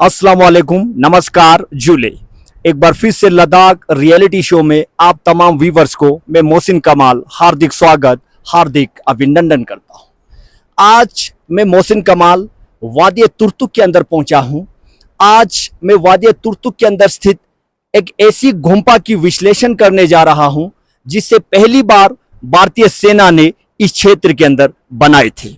अस्सलाम वालेकुम, नमस्कार जूले। एक बार फिर से लद्दाख रियलिटी शो में आप तमाम व्यूवर्स को मैं मोहसिन कमाल हार्दिक स्वागत, हार्दिक अभिनंदन करता हूं। आज मैं मोहसिन कमाल वादी तुर्तुक के अंदर पहुंचा हूं। आज मैं वादी तुर्तुक के अंदर स्थित एक ऐसी गुम्फा की विश्लेषण करने जा रहा हूं जिसे पहली बार भारतीय सेना ने इस क्षेत्र के अंदर बनाए थे।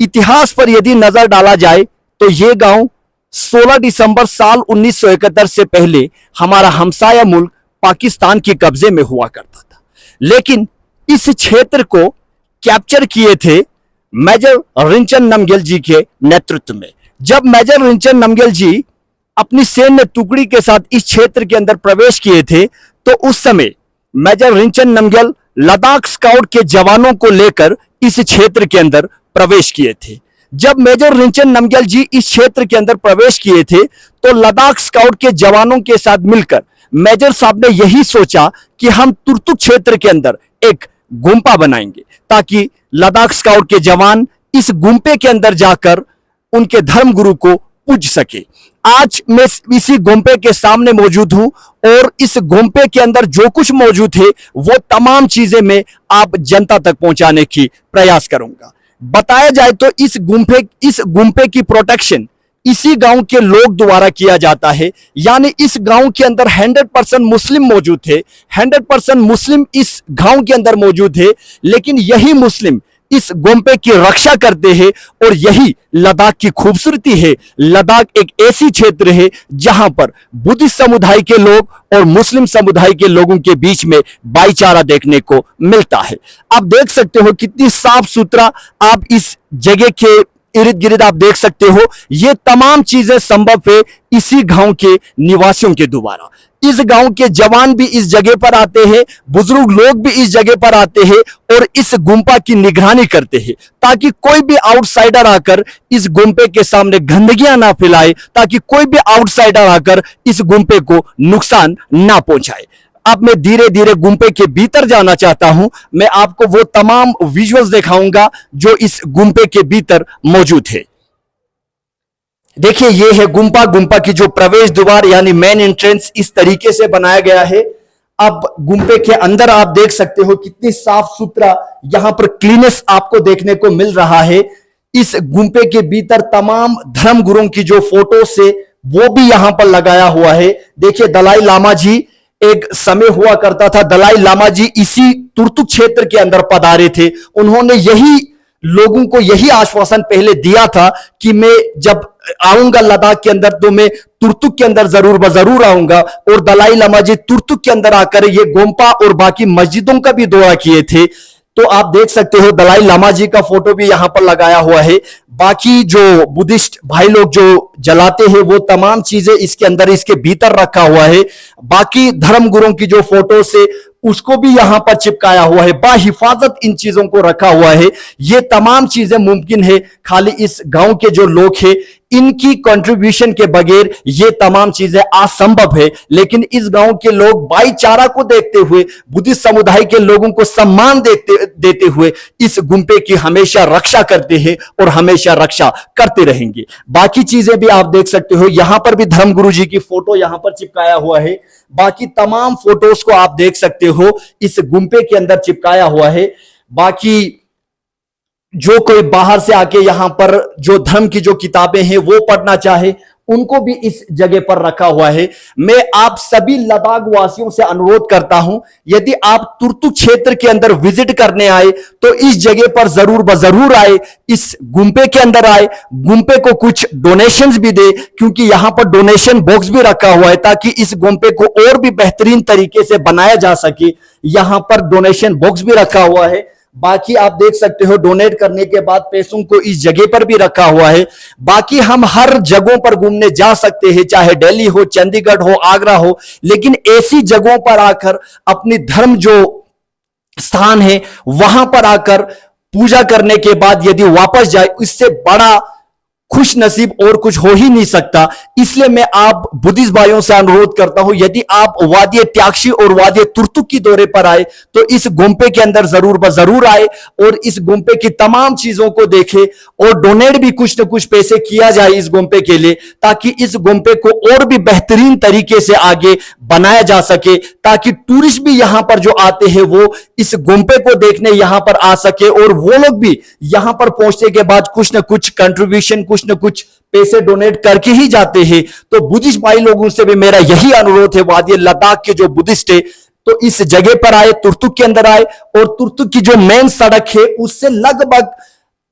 इतिहास पर यदि नजर डाला जाए तो यह गांव 16 दिसंबर साल 1971 से पहले हमारा हमसाया मुल्क पाकिस्तान के कब्जे में हुआ करता था, लेकिन इस क्षेत्र को कैप्चर किए थे मेजर रिंचन नमग्याल जी के नेतृत्व में। जब मेजर रिंचन नमग्याल जी अपनी सैन्य टुकड़ी के साथ इस क्षेत्र के अंदर प्रवेश किए थे तो उस समय मेजर रिंचन नमग्याल लद्दाख स्काउट के जवानों को लेकर इस क्षेत्र के अंदर प्रवेश किए थे। जब मेजर रिंचन नमग्याल जी इस क्षेत्र के अंदर प्रवेश किए थे तो लद्दाख स्काउट के जवानों के साथ मिलकर मेजर साहब ने यही सोचा कि हम तुर्तुक क्षेत्र के अंदर एक गुम्फा बनाएंगे ताकि लद्दाख स्काउट के जवान इस गुम्फे के अंदर जाकर उनके धर्मगुरु को पूज सके। आज मैं इसी गुम्फे के सामने मौजूद हूं और इस गुम्फे के अंदर जो कुछ मौजूद है वो तमाम चीजें मैं आप जनता तक पहुंचाने की प्रयास करूंगा। बताया जाए तो इस गुम्फे की प्रोटेक्शन इसी गांव के लोग द्वारा किया जाता है, यानी इस गांव के अंदर 100% मुस्लिम मौजूद थे। 100% मुस्लिम इस गांव के अंदर मौजूद है, लेकिन यही मुस्लिम इस गुम्फे की रक्षा करते हैं और यही लद्दाख की खूबसूरती है। लद्दाख एक ऐसी क्षेत्र है जहां पर बुद्धिस्ट समुदाय के लोग और मुस्लिम समुदाय के लोगों के बीच में भाईचारा देखने को मिलता है। आप देख सकते हो कितनी साफ सुथरा आप इस जगह के इर्द गिर्द आप देख सकते हो। ये तमाम चीजें संभव है इसी गांव के निवासियों के द्वारा। इस गांव के जवान भी इस जगह पर आते हैं, बुजुर्ग लोग भी इस जगह पर आते हैं और इस गुम्फा की निगरानी करते हैं ताकि कोई भी आउटसाइडर आकर इस गुम्फे के सामने गंदगियां ना फैलाए, ताकि कोई भी आउटसाइडर आकर इस गुम्फे को नुकसान ना पहुंचाए। अब मैं धीरे धीरे गुम्फे के भीतर जाना चाहता हूं। मैं आपको वो तमाम विजुअल्स दिखाऊंगा जो इस गुम्फे के भीतर मौजूद है। देखिए, ये है गुम्फा। गुम्फा की जो प्रवेश द्वार यानी मेन एंट्रेंस इस तरीके से बनाया गया है। अब गुम्फे के अंदर आप देख सकते हो कितनी साफ सुथरा यहां पर क्लीनेस आपको देखने को मिल रहा है। इस गुम्फे के भीतर तमाम धर्म गुरुओं की जो फोटो से वो भी यहां पर लगाया हुआ है। देखिए, दलाई लामा जी एक समय हुआ करता था, दलाई लामा जी इसी तुर्तुक क्षेत्र के अंदर पधारे थे। उन्होंने यही लोगों को यही आश्वासन पहले दिया था कि मैं जब आऊंगा लद्दाख के अंदर तो मैं तुर्तुक के अंदर जरूर आऊंगा। और दलाई लामा जी तुर्तुक के अंदर आकर ये गोम्पा और बाकी मस्जिदों का भी दौरा किए थे। तो आप देख सकते हो दलाई लामा जी का फोटो भी यहां पर लगाया हुआ है। बाकी जो बुद्धिस्ट भाई लोग जो जलाते हैं वो तमाम चीजें इसके अंदर इसके भीतर रखा हुआ है। बाकी धर्म गुरुओं की जो फोटो से उसको भी यहां पर चिपकाया हुआ है। बाहिफाजत इन चीजों को रखा हुआ है। ये तमाम चीजें मुमकिन है खाली इस गांव के जो लोग हैं इनकी कंट्रीब्यूशन के बगैर ये तमाम चीजें असंभव है। लेकिन इस गांव के लोग भाईचारा को देखते हुए, बुद्धिस्ट समुदाय के लोगों को सम्मान देते हुए इस गुम्फे की हमेशा रक्षा करते हैं और हमेशा रक्षा करते रहेंगे। बाकी चीजें भी आप देख सकते हो। यहां पर भी धर्मगुरु जी की फोटो यहां पर चिपकाया हुआ है। बाकी तमाम फोटोज को आप देख सकते हो इस गुम्फे के अंदर चिपकाया हुआ है। बाकी जो कोई बाहर से आके यहां पर जो धर्म की जो किताबें हैं वो पढ़ना चाहे उनको भी इस जगह पर रखा हुआ है। मैं आप सभी लद्दाख वासियों से अनुरोध करता हूं, यदि आप तुर्तुक क्षेत्र के अंदर विजिट करने आए तो इस जगह पर जरूर आए, इस गुम्फे के अंदर आए, गुम्फे को कुछ डोनेशंस भी दे क्योंकि यहां पर डोनेशन बॉक्स भी रखा हुआ है ताकि इस गुम्फे को और भी बेहतरीन तरीके से बनाया जा सके। यहां पर डोनेशन बॉक्स भी रखा हुआ है। बाकी आप देख सकते हो डोनेट करने के बाद पैसों को इस जगह पर भी रखा हुआ है। बाकी हम हर जगहों पर घूमने जा सकते हैं, चाहे दिल्ली हो, चंडीगढ़ हो, आगरा हो, लेकिन ऐसी जगहों पर आकर अपनी धर्म जो स्थान है वहां पर आकर पूजा करने के बाद यदि वापस जाए, इससे बड़ा खुश नसीब और कुछ हो ही नहीं सकता। इसलिए मैं आप बुद्धिस्ट भाइयों से अनुरोध करता हूं, यदि आप वादिय त्याक्षी और वादिय तुर्तुक की दौरे पर आए तो इस गुम्पे के अंदर जरूर जरूर आए और इस गुम्पे की तमाम चीजों को देखें और डोनेट भी कुछ न कुछ पैसे किया जाए इस गुम्पे के लिए, ताकि इस गुम्पे को और भी बेहतरीन तरीके से आगे बनाया जा सके, ताकि टूरिस्ट भी यहां पर जो आते हैं वो इस गुम्पे को देखने यहां पर आ सके और वो लोग भी यहां पर पहुंचने के बाद कुछ न कुछ कंट्रीब्यूशन, कुछ न कुछ पैसे डोनेट करके ही जाते हैं। तो बुद्धिस्ट भाई लोगों से भी मेरा यही अनुरोध है, वादी लद्दाख के जो बुद्धिस्ट है तो इस जगह पर आए, तुर्तुक के अंदर आए और तुर्तुक की जो मेन सड़क है उससे लगभग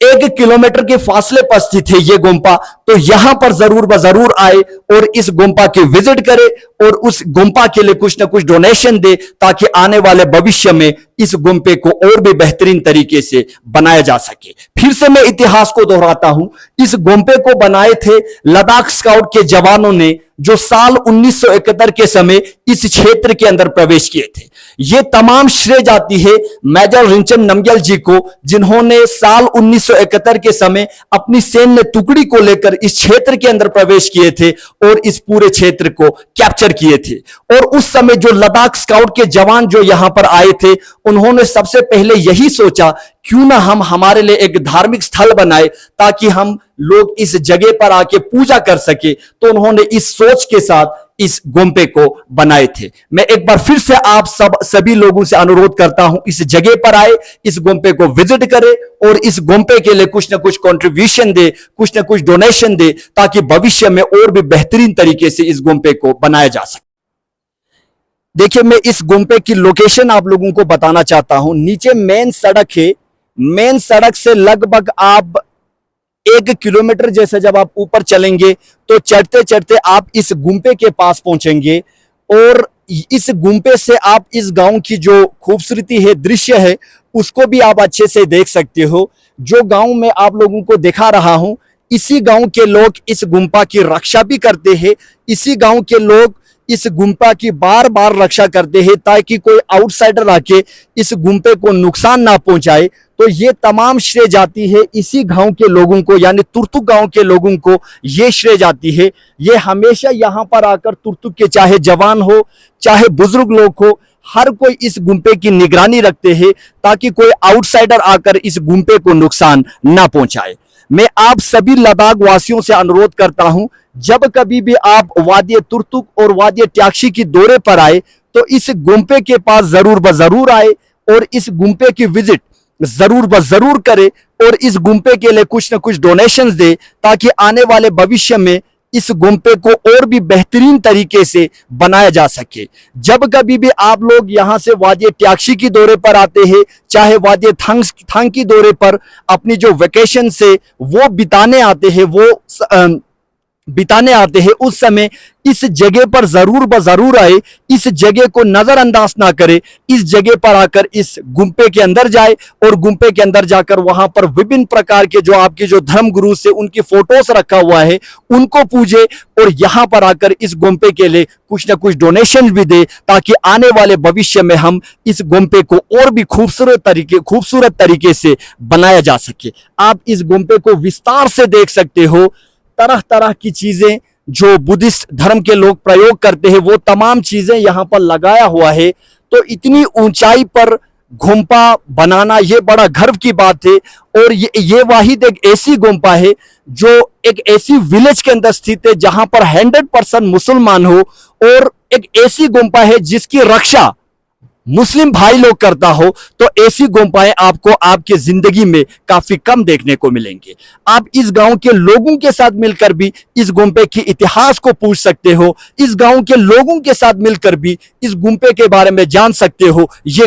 1 किलोमीटर के फासले पर स्थित है ये गुम्पा। तो यहां पर जरूर आए और इस गुम्पा की विजिट करे और उस गुम्पा के लिए कुछ ना कुछ डोनेशन दे, ताकि आने वाले भविष्य में इस गुम्पे को और भी बेहतरीन तरीके से बनाया जा सके। फिर से मैं इतिहास को दोहराता हूं, इस गुम्पे को बनाए थे लद्दाख स्काउट के जवानों ने, जो साल 1971 के समय इस क्षेत्र के अंदर प्रवेश किए थे। यह तमाम श्रेय जाती है मेजर रिंचन नमग्याल जी को, जिन्होंने साल 1971 के समय अपनी सैन्य टुकड़ी को लेकर इस क्षेत्र के अंदर प्रवेश किए थे और इस पूरे क्षेत्र को कैप्चर किए थे। और उस समय जो लद्दाख स्काउट के जवान जो यहां पर आए थे, उन्होंने सबसे पहले यही सोचा, क्यों ना हम हमारे लिए एक धार्मिक स्थल बनाए ताकि हम लोग इस जगह पर आके पूजा कर सके। तो उन्होंने इस सोच के साथ इस गुम्पे को बनाए थे। मैं एक बार फिर से आप सभी लोगों से अनुरोध करता हूं, इस जगह पर आए, इस गुम्पे को विजिट करें और इस गुम्पे के लिए कुछ ना कुछ कंट्रीब्यूशन दे, कुछ ना कुछ डोनेशन दे, ताकि भविष्य में और भी बेहतरीन तरीके से इस गुम्पे को बनाया जा सके। देखिए, मैं इस गुम्पे की लोकेशन आप लोगों को बताना चाहता हूं। नीचे मेन सड़क है, मेन सड़क से लगभग आप 1 किलोमीटर जैसे जब आप ऊपर चलेंगे तो चढ़ते चढ़ते आप इस गुम्पे के पास पहुंचेंगे और इस गुम्पे से आप इस गांव की जो खूबसूरती है, दृश्य है, उसको भी आप अच्छे से देख सकते हो। जो गांव में आप लोगों को दिखा रहा हूं, इसी गांव के लोग इस गुम्पा की रक्षा भी करते हैं। इसी गांव के लोग इस गुम्पा की बार बार रक्षा करते हैं ताकि कोई आउटसाइडर आके इस गुम्पे को नुकसान ना पहुंचाए। तो ये तमाम श्रेय जाती है इसी गांव के लोगों को, यानी तुर्तुक गांव के लोगों को ये श्रेय जाती है। ये हमेशा यहां पर आकर तुर्तुक के चाहे जवान हो, चाहे बुजुर्ग लोग हो, हर कोई इस गुम्पे की निगरानी रखते हैं ताकि कोई आउटसाइडर आकर इस गुम्पे को नुकसान ना पहुंचाए। मैं आप सभी लद्दाख वासियों से अनुरोध करता हूं, जब कभी भी आप वादिय तुर्तुक और वादिय त्याक्षी की दौरे पर आए तो इस गुम्पे के पास जरूर आए और इस गुम्पे की विजिट जरूर करे और इस गुम्पे के लिए कुछ न कुछ डोनेशंस दे, ताकि आने वाले भविष्य में इस गुम्पे को और भी बेहतरीन तरीके से बनाया जा सके। जब कभी भी आप लोग यहां से वादिय त्याक्षी की दौरे पर आते हैं, चाहे वादिय थांग की दौरे पर अपनी जो वेकेशन से वो बिताने आते हैं, उस समय इस जगह पर जरूर आए, इस जगह को नजरअंदाज ना करे, इस जगह पर आकर इस गुम्पे के अंदर जाए और गुम्पे के अंदर जाकर वहां पर विभिन्न प्रकार के जो आपके जो धर्म गुरु से उनकी फोटोस रखा हुआ है उनको पूजे और यहां पर आकर इस गुम्पे के लिए कुछ ना कुछ डोनेशन भी दे, ताकि आने वाले भविष्य में हम इस गुम्पे को और भी खूबसूरत तरीके से बनाया जा सके। आप इस गुम्पे को विस्तार से देख सकते हो। तरह तरह की चीजें जो बुद्धिस्ट धर्म के लोग प्रयोग करते हैं वो तमाम चीजें यहां पर लगाया हुआ है। तो इतनी ऊंचाई पर गुम्पा बनाना ये बड़ा गर्व की बात है। और ये वाहिद एक ऐसी गुम्पा है जो एक ऐसी विलेज के अंदर स्थित है जहां पर 100% मुसलमान हो, और एक ऐसी गुम्पा है जिसकी रक्षा मुस्लिम भाई लोग करता हो। तो ऐसी गुम्पाएं आपको आपके जिंदगी में काफी कम देखने को मिलेंगे। आप इस गांव के लोगों के साथ मिलकर भी इस गुम्पे के इतिहास को पूछ सकते हो, इस गांव के लोगों के साथ मिलकर भी इस गुम्पे के बारे में जान सकते हो। ये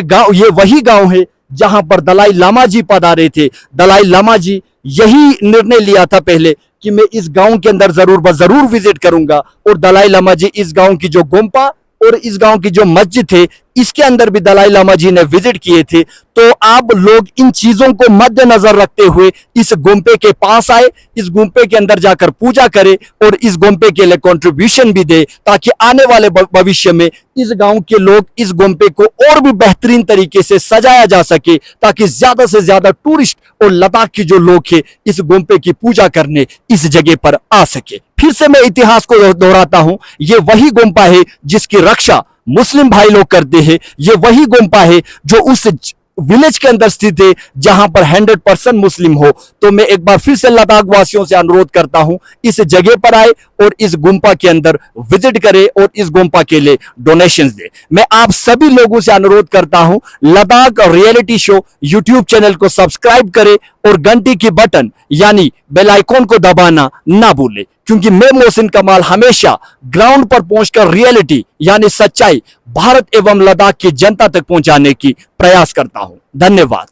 वही गांव है जहां पर दलाई लामा जी पधारे थे। दलाई लामा जी यही निर्णय लिया था पहले कि मैं इस गांव के अंदर जरूर विजिट करूंगा, और दलाई लामा जी इस गांव की जो गुम्पा और इस गांव की जो मस्जिद है इसके अंदर भी दलाई लामा जी ने विजिट किए थे। तो आप लोग इन चीजों को मद्देनजर रखते हुए इस गुम्पे के पास आए, इस गुम्पे के अंदर जाकर पूजा करें और इस गुम्पे के लिए कंट्रीब्यूशन भी दे, ताकि आने वाले भविष्य में इस गांव के लोग इस गुम्पे को और भी बेहतरीन तरीके से सजाया जा सके, ताकि ज्यादा से ज्यादा टूरिस्ट और लद्दाख के जो लोग हैं इस गुम्पे की पूजा करने इस जगह पर आ सके। फिर से मैं इतिहास को दोहराता हूं, ये वही गुम्पा है जिसकी रक्षा मुस्लिम भाई लोग करते हैं। ये वही गुम्पा है जो उस विलेज के अंदर स्थित है जहां पर 100% मुस्लिम हो। तो मैं एक बार फिर से लद्दाख वासियों से अनुरोध करता हूं, इस जगह पर आए और इस गुम्पा के अंदर विजिट करें और इस गुम्पा के लिए डोनेशंस दे। मैं आप सभी लोगों से अनुरोध करता हूं, Ladakh reality show YouTube channel को सब्सक्राइब करें और घंटी की बटन यानी बेल आइकॉन को दबाना ना भूलें, क्योंकि मैं मोहसिन कमाल हमेशा ग्राउंड पर पहुंचकर रियलिटी यानी सच्चाई भारत एवं लद्दाख की जनता तक पहुंचाने की प्रयास करता हूं। धन्यवाद।